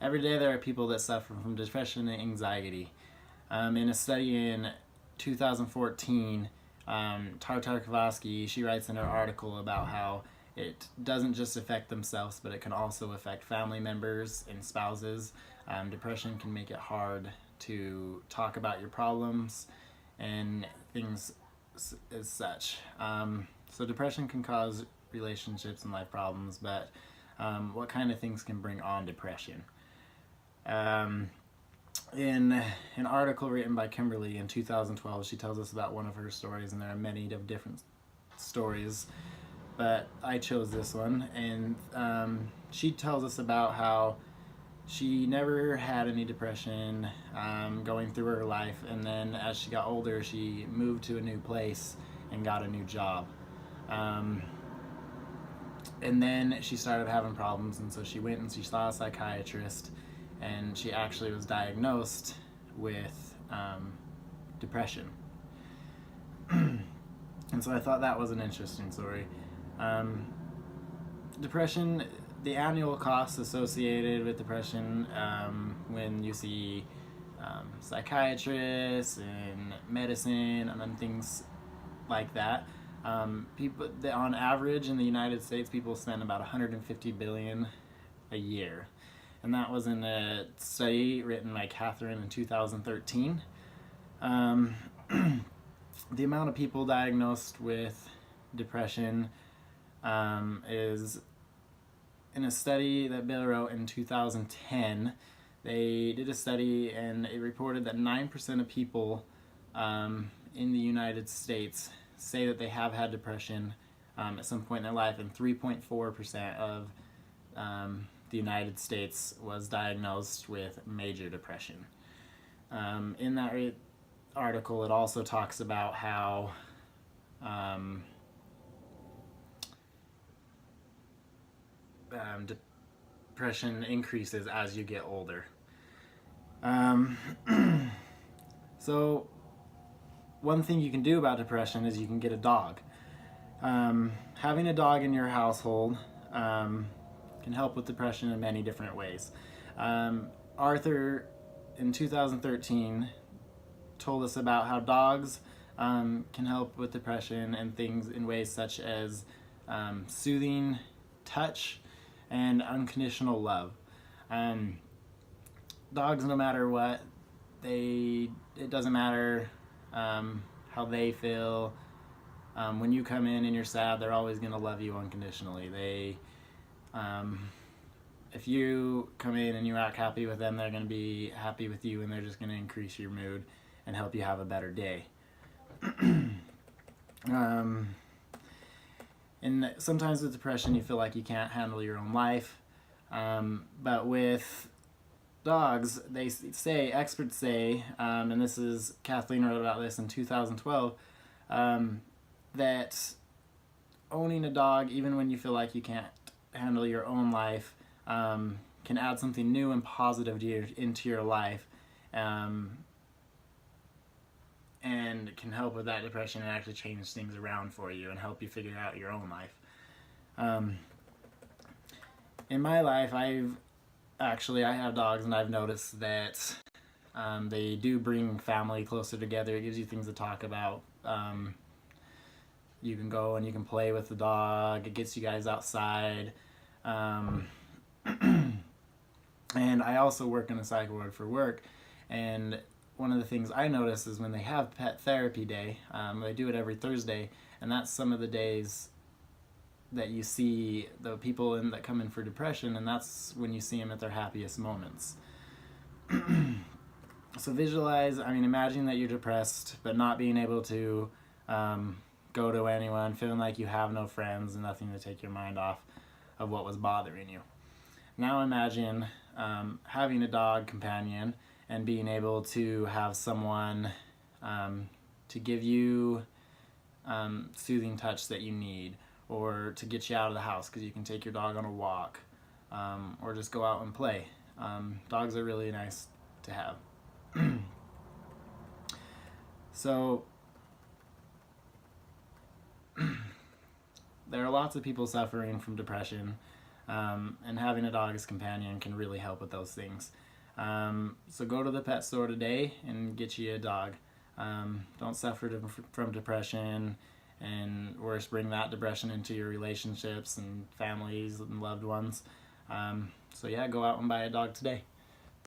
Every day there are people that suffer from depression and anxiety. In a study in 2014, Tartakovsky, she writes in her article about how it doesn't just affect themselves, but it can also affect family members and spouses. Depression can make it hard to talk about your problems and things as such. So depression can cause relationships and life problems, but what kind of things can bring on depression? Um, in an article written by Kimberly in 2012, she tells us about one of her stories, and there are many of different stories, but I chose this one. And she tells us about how she never had any depression going through her life, and then as she got older, she moved to a new place and got a new job. Um, and then she started having problems, and so she went and she saw a psychiatrist, and she actually was diagnosed with depression. And so I thought that was an interesting story. Um, Depression, the annual costs associated with depression, when you see psychiatrists and medicine and then things like that. People, on average in the United States, people spend about 150 billion a year, and that was in a study written by Catherine in 2013. Um, the amount of people diagnosed with depression is in a study that Bill wrote in 2010. They did a study and it reported that 9% of people in the United States say that they have had depression at some point in their life, and 3.4% of the United States was diagnosed with major depression. In that article, it also talks about how depression increases as you get older. So one thing you can do about depression is you can get a dog. Having a dog in your household can help with depression in many different ways. Arthur, in 2013, told us about how dogs can help with depression and things in ways such as soothing touch and unconditional love. Dogs, no matter what, it doesn't matter how they feel. When you come in and you're sad, they're always going to love you unconditionally. If you come in and you act happy with them, they're going to be happy with you, and they're just going to increase your mood and help you have a better day. And sometimes with depression, you feel like you can't handle your own life. But with dogs, they say, experts say, and this is, Kathleen wrote about this in 2012, that owning a dog, even when you feel like you can't handle your own life, can add something new and positive into your life, and can help with that depression and actually change things around for you and help you figure out your own life. In my life, I have dogs, and I've noticed that they do bring family closer together. It gives you things to talk about. You can go and you can play with the dog. It gets you guys outside. And I also work in a psych ward for work, and one of the things I notice is when they have pet therapy day, they do it every Thursday, and that's some of the days that you see the people that come in for depression, and that's when you see them at their happiest moments. So imagine that you're depressed, but not being able to go to anyone, feeling like you have no friends and nothing to take your mind off of what was bothering you. Now imagine having a dog companion and being able to have someone to give you soothing touch that you need, or to get you out of the house because you can take your dog on a walk, or just go out and play. Dogs are really nice to have. So there are lots of people suffering from depression. And having a dog as companion can really help with those things. So go to the pet store today and get you a dog. Don't suffer from depression, and worse, bring that depression into your relationships and families and loved ones. So yeah, go out and buy a dog today.